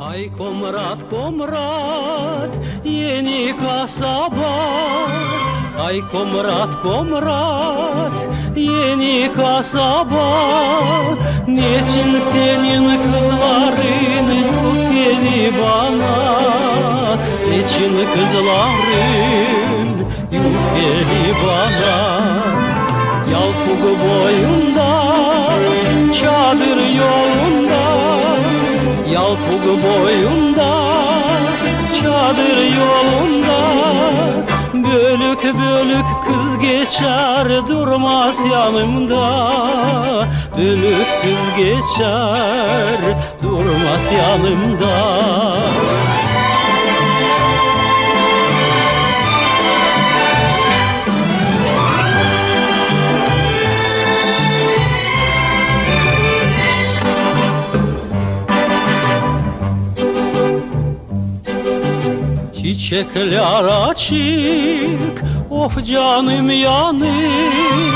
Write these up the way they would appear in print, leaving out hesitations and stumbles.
Ay komrat komrat yeni kasaba. Ay komrat komrat yeni kasaba. Niçin senin kızların yok geli bana? Niçin kızların yok geli bana? Yalpuk boyunda çadır yolunda, yalpuk boyunda çadır yolunda, bölük bölük kız geçer durmaz yanımda. Bölük kız geçer durmaz yanımda. Çiçekler açık, of canım yanık.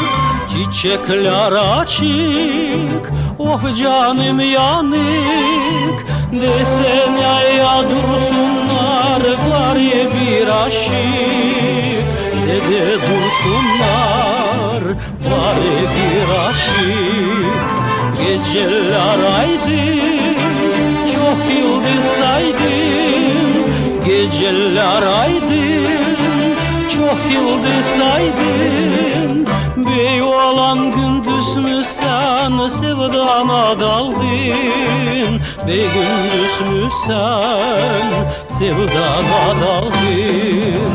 Çiçekler açık, of canım yanık. Desene ya dursunlar, var ya bir aşık. Dede dursunlar, var ya bir aşık. Geceler aydın, çok yıldız saydın. Geceler aydın, çok yıldız saydın. Bey olan gündüz mü sen sevdana daldın? Bey gündüz mü sen sevdana daldın?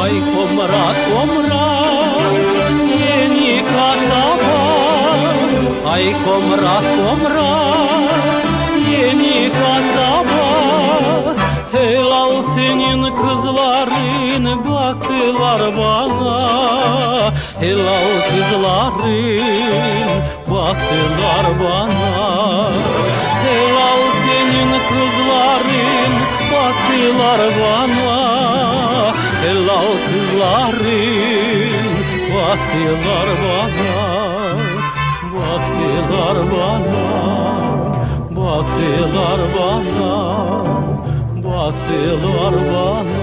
Ay komrat komrat yeni kasaba. Ay komrat komrat yeni kasaba. Helal senin kızların baktılar bana. Helal kızların baktılar bana. Helal senin kızların baktılar bana. Helal kızların baktılar bana. Baktılar bana. Baktılar bana. Baktılar bana.